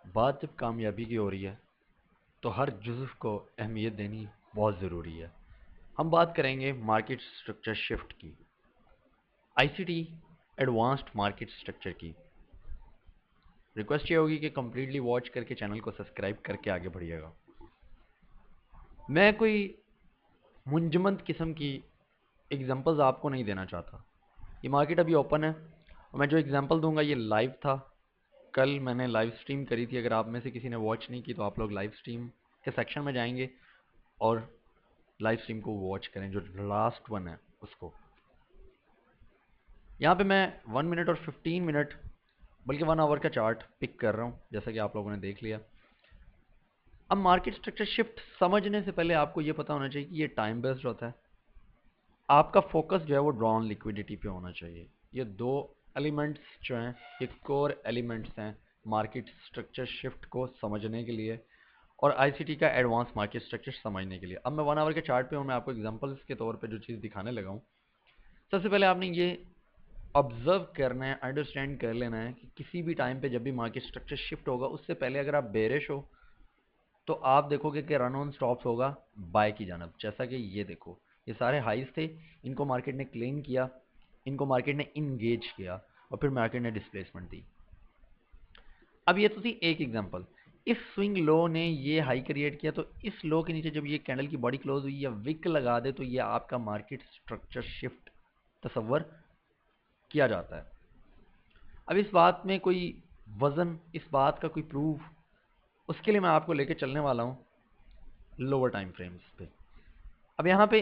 बात जब कामयाबी की हो रही है तो हर जुज़्व को अहमियत देनी बहुत ज़रूरी है। हम बात करेंगे मार्केट स्ट्रक्चर शिफ्ट की, आईसीटी एडवांस्ड मार्केट स्ट्रक्चर की। रिक्वेस्ट ये होगी कि कम्प्लीटली वॉच करके चैनल को सब्सक्राइब करके आगे बढ़िएगा। मैं कोई मुंजमद किस्म की एग्जांपल्स आपको नहीं देना चाहता। ये मार्केट अभी ओपन है और मैं जो एग्जांपल दूंगा ये लाइव था। कल मैंने लाइव स्ट्रीम करी थी। अगर आप में से किसी ने वॉच नहीं की तो आप लोग लाइव स्ट्रीम के सेक्शन में जाएंगे और लाइव स्ट्रीम को वॉच करें, जो लास्ट वन है उसको। यहाँ पे मैं 1 मिनट और 15 मिनट बल्कि 1 आवर का चार्ट पिक कर रहा हूँ, जैसा कि आप लोगों ने देख लिया। अब मार्केट स्ट्रक्चर शिफ्ट समझने से पहले आपको ये पता होना चाहिए कि ये टाइम बेस्ड होता है। आपका फोकस जो है वो ड्रॉन लिक्विडिटी पे होना चाहिए। ये दो एलिमेंट्स जो हैं ये कोर एलिमेंट्स हैं मार्केट स्ट्रक्चर शिफ्ट को समझने के लिए और आईसीटी का एडवांस मार्केट स्ट्रक्चर समझने के लिए। अब मैं 1 आवर के चार्ट पे हूँ, मैं आपको एग्जांपल्स के तौर पे जो चीज़ दिखाने लगा हूँ। सबसे पहले आपने ये ऑब्जर्व करना है, अंडरस्टैंड कर लेना है कि किसी भी टाइम पे जब भी मार्केट स्ट्रक्चर शिफ्ट होगा उससे पहले अगर आप बेरिश हो तो आप देखोगे कि रन ऑन स्टॉप्स होगा बाय की जानब। जैसा कि ये देखो, ये सारे हाइज थे, इनको मार्केट ने क्लेम किया, इनको मार्केट ने इंगेज किया और फिर मार्केट ने डिस्प्लेसमेंट दी। अब ये तो थी एक एग्जांपल। इस स्विंग लो ने ये हाई क्रिएट किया, तो इस लो के नीचे जब ये कैंडल की बॉडी क्लोज हुई या विक लगा दे तो ये आपका मार्केट स्ट्रक्चर शिफ्ट तस्वर किया जाता है। अब इस बात में कोई वजन, इस बात का कोई प्रूफ, उसके लिए मैं आपको लेके चलने वाला हूँ लोअर टाइम फ्रेम्स पे। अब यहाँ पे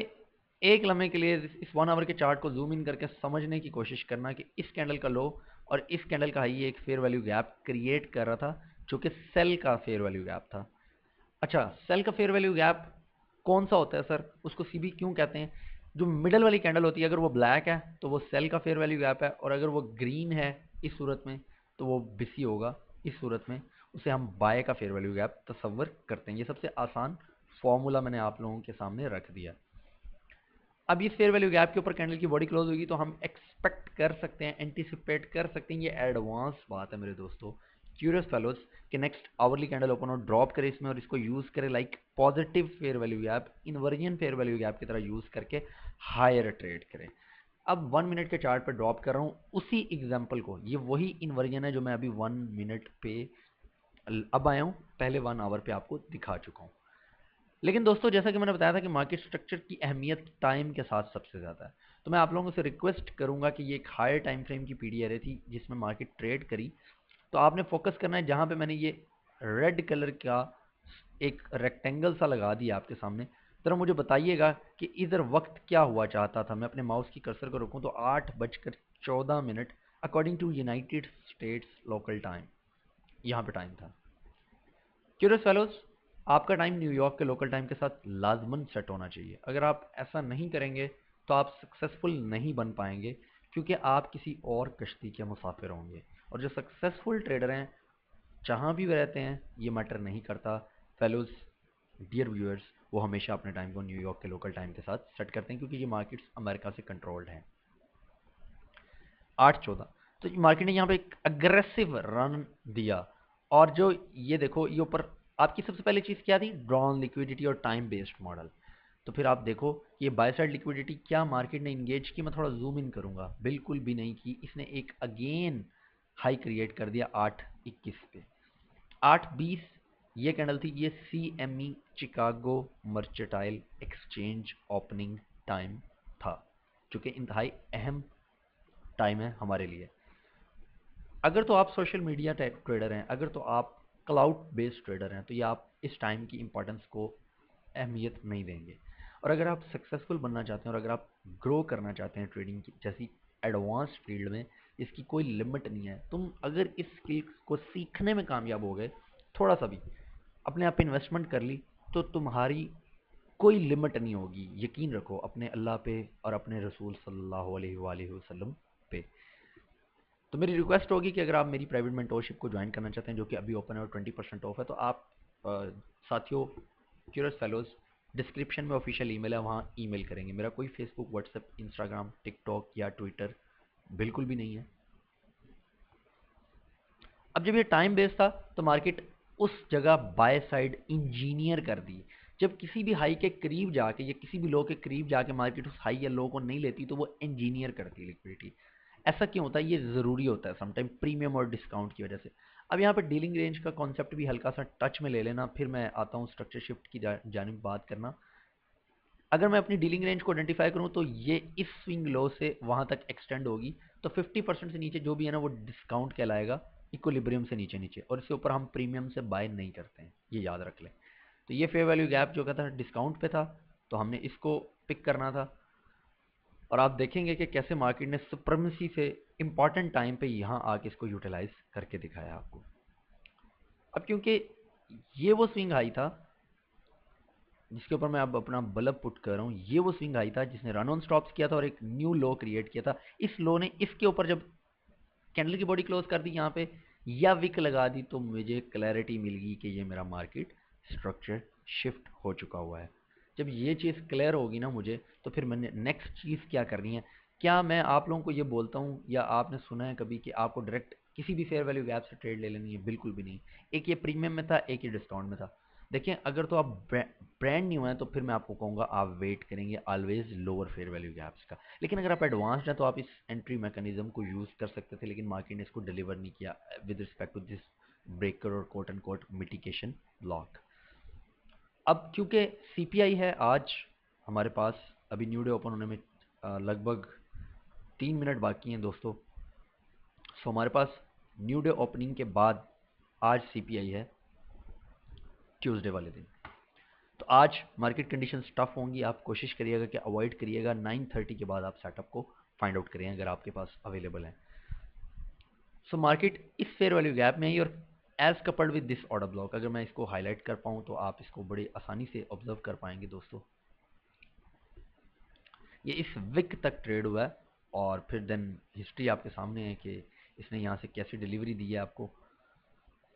एक लम्हे के लिए इस 1 आवर के चार्ट को जूम इन करके समझने की कोशिश करना कि इस कैंडल का लो और इस कैंडल का हाई एक फेयर वैल्यू गैप क्रिएट कर रहा था, जो कि सेल का फेयर वैल्यू गैप था। अच्छा, सेल का फेयर वैल्यू गैप कौन सा होता है सर, उसको सीबी क्यों कहते हैं? जो मिडल वाली कैंडल होती है अगर वो ब्लैक है तो वो सेल का फेयर वैल्यू गैप है, और अगर वो ग्रीन है इस सूरत में तो वो बिसी होगा। इस सूरत में उसे हम बाय का फेयर वैल्यू गैप तस्वर करते हैं। ये सबसे आसान फॉर्मूला मैंने आप लोगों के सामने रख दिया। अब इस फेयर वैल्यू गैप के ऊपर कैंडल की बॉडी क्लोज होगी तो हम एक्सपेक्ट कर सकते हैं, एंटीसिपेट कर सकते हैं, ये एडवांस बात है मेरे दोस्तों, क्यूरियस फेलोज, कि नेक्स्ट आवरली कैंडल ओपन और ड्रॉप करे इसमें और इसको यूज करे like positive fair value gap, inversion fair value gap की तरह यूज करके हायर ट्रेड करें। अब 1 मिनट के चार्ट पर ड्रॉप कर रहा हूँ उसी एग्जाम्पल को, ये वही इन्वर्जन है जो मैं अभी 1 मिनट पे अब आया हूँ, पहले 1 आवर पे आपको दिखा चुका हूँ। लेकिन दोस्तों जैसा कि मैंने बताया था कि मार्केट स्ट्रक्चर की अहमियत टाइम के साथ सबसे ज़्यादा है, तो मैं आप लोगों से रिक्वेस्ट करूंगा कि ये एक हायर टाइम फ्रेम की पीडी एरे थी जिसमें मार्केट ट्रेड करी। तो आपने फोकस करना है जहां पे मैंने ये रेड कलर का एक रेक्टेंगल सा लगा दिया आपके सामने। जरा मुझे बताइएगा कि इधर वक्त क्या हुआ चाहता था। मैं अपने माउस की कर्सर को रोकूं तो 8:14 according to United States local time यहाँ पे टाइम था। क्यूरियस फेलोज, आपका टाइम न्यूयॉर्क के लोकल टाइम के साथ लाजमन सेट होना चाहिए। अगर आप ऐसा नहीं करेंगे तो आप सक्सेसफुल नहीं बन पाएंगे, क्योंकि आप किसी और कश्ती के मुसाफिर होंगे। और जो सक्सेसफुल ट्रेडर हैं जहाँ भी वे रहते हैं ये मैटर नहीं करता फेलोज, डियर व्यूअर्स, वो हमेशा अपने टाइम को न्यूयॉर्क के लोकल टाइम के साथ सेट करते हैं, क्योंकि ये मार्केट्स अमेरिका से कंट्रोल्ड हैं। 8:14, तो मार्केट ने यहाँ पे एक अग्रेसिव रन दिया। और जो ये देखो ये ऊपर आपकी सबसे पहले चीज़ क्या थी, ड्रॉन लिक्विडिटी और टाइम बेस्ड मॉडल। तो फिर आप देखो ये बाय साइड लिक्विडिटी क्या मार्केट ने इंगेज की, मैं थोड़ा जूम इन करूंगा, बिल्कुल भी नहीं की। इसने एक अगेन हाई क्रिएट कर दिया 8:21 पे। 8:20 ये कैंडल थी, ये CME Chicago mercantile exchange opening time था, जो कि इंतहाई अहम टाइम है हमारे लिए। अगर तो आप सोशल मीडिया ट्रेडर हैं, अगर तो आप क्लाउड बेस्ड ट्रेडर हैं, तो ये आप इस टाइम की इंपॉर्टेंस को अहमियत नहीं देंगे। और अगर आप सक्सेसफुल बनना चाहते हैं और अगर आप ग्रो करना चाहते हैं ट्रेडिंग की जैसी एडवांस फील्ड में, इसकी कोई लिमिट नहीं है। तुम अगर इस स्किल को सीखने में कामयाब हो गए, थोड़ा सा भी अपने आप इन्वेस्टमेंट कर ली, तो तुम्हारी कोई लिमिट नहीं होगी। यकीन रखो अपने अल्लाह पे और अपने रसूल सल्लल्लाहु अलैहि वसल्लम पे। तो मेरी रिक्वेस्ट होगी कि अगर आप मेरी प्राइवेट मेंटोरशिप को ज्वाइन करना चाहते हैं, जो कि अभी ओपन है और 20% ऑफ है, तो आप साथियों, क्यूरियस फेलोज, डिस्क्रिप्शन में ऑफिशियल ईमेल है, वहाँ ईमेल करेंगे। मेरा कोई फेसबुक, व्हाट्सएप, इंस्टाग्राम, टिकटॉक या ट्विटर बिल्कुल भी नहीं है। अब जब ये टाइम बेस्ड था तो मार्केट उस जगह बाय साइड इंजीनियर कर दी। जब किसी भी हाई के करीब जाके या किसी भी लो के करीब जाके मार्केट उस हाई या लो को नहीं लेती तो वो इंजीनियर करती है लिक्विडिटी। ऐसा क्यों होता है? ये ज़रूरी होता है समटाइम प्रीमियम और डिस्काउंट की वजह से। अब यहाँ पर डीलिंग रेंज का कॉन्सेप्ट भी हल्का सा टच में ले लेना, फिर मैं आता हूँ स्ट्रक्चर शिफ्ट की जानिब बात करना। अगर मैं अपनी डीलिंग रेंज को आइडेंटिफाई करूँ तो ये इस स्विंग लो से वहाँ तक एक्सटेंड होगी, तो 50% से नीचे जो भी है ना वो डिस्काउंट कहलाएगा, इक्विलिब्रियम से नीचे नीचे, और इसके ऊपर हम प्रीमियम से बाय नहीं करते हैं, ये याद रख लें। तो ये फेयर वैल्यू गैप जो कहता है डिस्काउंट पे था, तो हमने इसको पिक करना था। और आप देखेंगे कि कैसे मार्केट ने सुप्रीमेसी से इंपॉर्टेंट टाइम पे यहाँ आके इसको यूटिलाइज करके दिखाया आपको। अब क्योंकि ये वो स्विंग हाई था जिसके ऊपर मैं अब अपना बल्ब पुट कर रहा हूँ, ये वो स्विंग हाई था जिसने रन ऑन स्टॉप्स किया था और एक न्यू लो क्रिएट किया था। इस लो ने इसके ऊपर जब कैंडल की बॉडी क्लोज कर दी यहाँ पे या विक लगा दी, तो मुझे क्लैरिटी मिल गई कि ये मेरा मार्केट स्ट्रक्चर शिफ्ट हो चुका हुआ है। जब ये चीज़ क्लियर होगी ना मुझे, तो फिर मैंने नेक्स्ट चीज़ क्या करनी है। क्या मैं आप लोगों को ये बोलता हूँ या आपने सुना है कभी कि आपको डायरेक्ट किसी भी फेयर वैल्यू गैप से ट्रेड ले लेनी है? बिल्कुल भी नहीं। एक ये प्रीमियम में था, एक ये डिस्काउंट में था। देखिए, अगर तो आप ब्रांड न्यू हैं तो फिर मैं आपको कहूँगा आप वेट करेंगे always lower fair value gaps का। लेकिन अगर आप एडवांस्ड हैं तो आप इस एंट्री मैकेनिज्म को यूज़ कर सकते थे, लेकिन मार्केट ने इसको डिलीवर नहीं किया with respect to this breaker और quote and quote mitigation block. अब क्योंकि सीपीआई है आज हमारे पास, अभी न्यू डे ओपन होने में लगभग 3 मिनट बाकी हैं दोस्तों। सो हमारे पास न्यू डे ओपनिंग के बाद आज सीपीआई है ट्यूसडे वाले दिन। तो आज मार्केट कंडीशंस टफ होंगी, आप कोशिश करिएगा कि अवॉइड करिएगा 9:30 के बाद आप सेटअप को फाइंड आउट करें अगर आपके पास अवेलेबल है। सो मार्केट इस फेयर वैल्यू गैप में ही, और as coupled with this order block, अगर मैं इसको हाईलाइट कर पाऊँ तो आप इसको बड़ी आसानी से ऑब्जर्व कर पाएंगे दोस्तों। ये इस विक तक ट्रेड हुआ है और फिर देन हिस्ट्री आपके सामने है कि इसने यहाँ से कैसी डिलीवरी दी है आपको।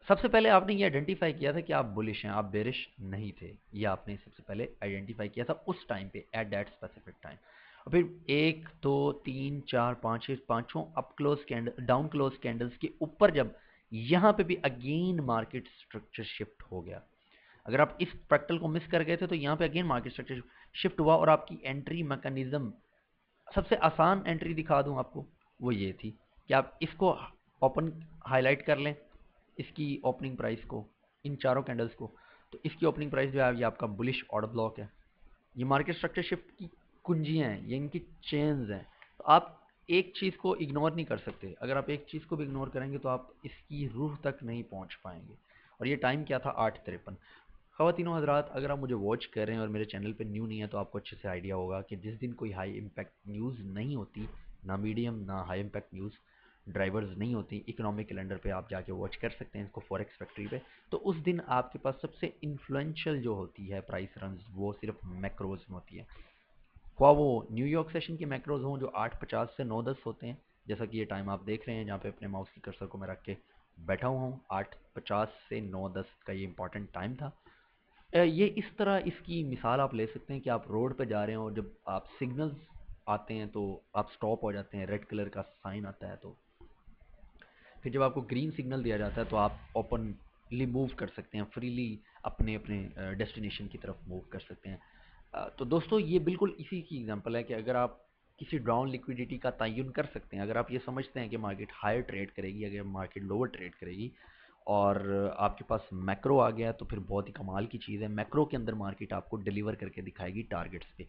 सबसे पहले आपने ये आइडेंटिफाई किया था कि आप बुलिश हैं, आप बेरिश नहीं थे। ये आपने सबसे पहले आइडेंटिफाई किया था उस टाइम पे, एट दैट स्पेसिफिक टाइम। और फिर 1 2 3 4 5 6 पांचों up close candle, down close candles के ऊपर जब यहाँ पे भी अगेन मार्केट स्ट्रक्चर शिफ्ट हो गया। अगर आप इस फ्रैक्टल को मिस कर गए थे तो यहाँ पे अगेन मार्केट स्ट्रक्चर शिफ्ट हुआ और आपकी एंट्री मैकेनिज्म, सबसे आसान एंट्री दिखा दूं आपको, वो ये थी कि आप इसको ओपन हाईलाइट कर लें, इसकी ओपनिंग प्राइस को, इन चारों कैंडल्स को। तो इसकी ओपनिंग प्राइस जो है ये आपका बुलिश ऑर्डर ब्लॉक है। ये मार्केट स्ट्रक्चर शिफ्ट की कुंजियां हैं, ये इनकी चेन्स हैं। तो आप एक चीज़ को इग्नोर नहीं कर सकते। अगर आप एक चीज़ को भी इग्नोर करेंगे तो आप इसकी रूह तक नहीं पहुंच पाएंगे। और ये टाइम क्या था? 8:53। ख़वातीनो हज़रात, अगर आप मुझे वॉच कर रहे हैं और मेरे चैनल पे न्यू नहीं है तो आपको अच्छे से आइडिया होगा कि जिस दिन कोई हाई इम्पैक्ट न्यूज़ नहीं होती, ना मीडियम ना हाई इम्पैक्ट न्यूज़ ड्राइवर्स नहीं होती, इकोनॉमिक कैलेंडर पे आप जाके वॉच कर सकते हैं इसको, फॉरेक्स फैक्ट्री पे। तो उस दिन आपके पास सबसे इन्फ्लुएंशियल जो होती है प्राइस रन्स, वो सिर्फ मैक्रोज में होती है। ख्वा वो न्यूयॉर्क सेशन के मैक्रोज हों जो 8:50 से 9:10 होते हैं, जैसा कि ये टाइम आप देख रहे हैं जहाँ पे अपने माउस की कर्सर को मैं रख के बैठा हुआ हूँ। 8:50 से 9:10 का ये इंपॉर्टेंट टाइम था। ये इस तरह इसकी मिसाल आप ले सकते हैं कि आप रोड पे जा रहे हैं और जब आप सिग्नल्स आते हैं तो आप स्टॉप हो जाते हैं, रेड कलर का साइन आता है, तो फिर जब आपको ग्रीन सिग्नल दिया जाता है तो आप ओपनली मूव कर सकते हैं, फ्रीली अपने अपने डेस्टिनेशन की तरफ मूव कर सकते हैं। तो दोस्तों ये बिल्कुल इसी की एग्जांपल है कि अगर आप किसी डाउन लिक्विडिटी का तयन कर सकते हैं, अगर आप ये समझते हैं कि मार्केट हायर ट्रेड करेगी, अगर मार्केट लोअर ट्रेड करेगी, और आपके पास मैक्रो आ गया तो फिर बहुत ही कमाल की चीज़ है। मैक्रो के अंदर मार्केट आपको डिलीवर करके दिखाएगी टारगेट्स पे।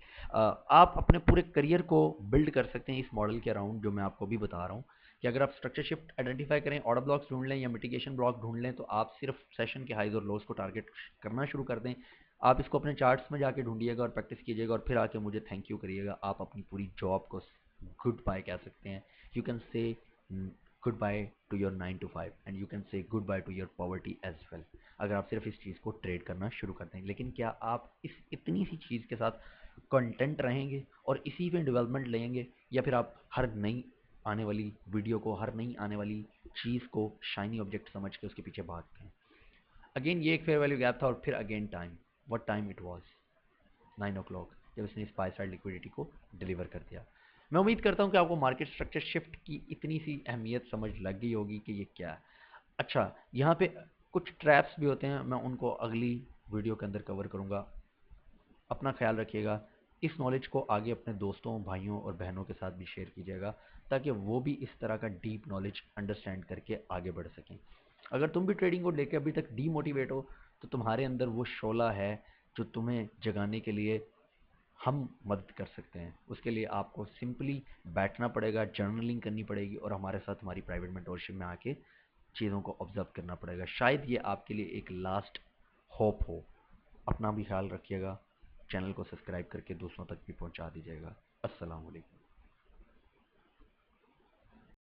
आप अपने पूरे करियर को बिल्ड कर सकते हैं इस मॉडल के अराउंड जो मैं आपको भी बता रहा हूँ, कि अगर आप स्ट्रक्चर शिफ्ट आइडेंटिफाई करें, ऑर्डर ब्लॉक्स ढूंढ लें या मिटिगेशन ब्लॉक ढूंढ लें, तो आप सिर्फ सेशन के हाइज और लोज को टारगेट करना शुरू कर दें। आप इसको अपने चार्ट्स में जाके ढूंढिएगा और प्रैक्टिस कीजिएगा और फिर आके मुझे थैंक यू करिएगा। आप अपनी पूरी जॉब को गुड बाय कह सकते हैं। You can say good bye to your 9 to 5 and you can say good bye to your poverty as well, अगर आप सिर्फ इस चीज़ को ट्रेड करना शुरू करते हैं। लेकिन क्या आप इस इतनी सी चीज़ के साथ कंटेंट रहेंगे और इसी में डेवलपमेंट लेंगे, या फिर आप हर नई आने वाली वीडियो को, हर नई आने वाली चीज़ को शाइनी ऑब्जेक्ट समझ के उसके पीछे भागते हैं? अगेन ये एक फेयर वैल्यू गैप था और फिर again time, what time it was, 9 o'clock, जब इसने स्पाई साइड लिक्विडिटी को डिलीवर कर दिया। मैं उम्मीद करता हूँ कि आपको मार्केट स्ट्रक्चर शिफ्ट की इतनी सी अहमियत समझ लग गई होगी कि ये क्या है। अच्छा, यहाँ पे कुछ ट्रैप्स भी होते हैं, मैं उनको अगली वीडियो के अंदर कवर करूँगा। अपना ख्याल रखिएगा। इस नॉलेज को आगे अपने दोस्तों, भाइयों और बहनों के साथ भी शेयर कीजिएगा, ताकि वो भी इस तरह का डीप नॉलेज अंडरस्टैंड करके आगे बढ़ सकें। अगर तुम भी ट्रेडिंग को लेकर अभी तक डीमोटिवेट हो, तो तुम्हारे अंदर वो शोला है जो तुम्हें जगाने के लिए हम मदद कर सकते हैं। उसके लिए आपको सिंपली बैठना पड़ेगा, जर्नलिंग करनी पड़ेगी और हमारे साथ हमारी प्राइवेट मेंटोरशिप में आके चीज़ों को ऑब्जर्व करना पड़ेगा। शायद ये आपके लिए एक लास्ट होप हो। अपना भी ख्याल रखिएगा। चैनल को सब्सक्राइब करके दूसरों तक भी पहुंचा दीजिएगा। अस्सलाम वालेकुम।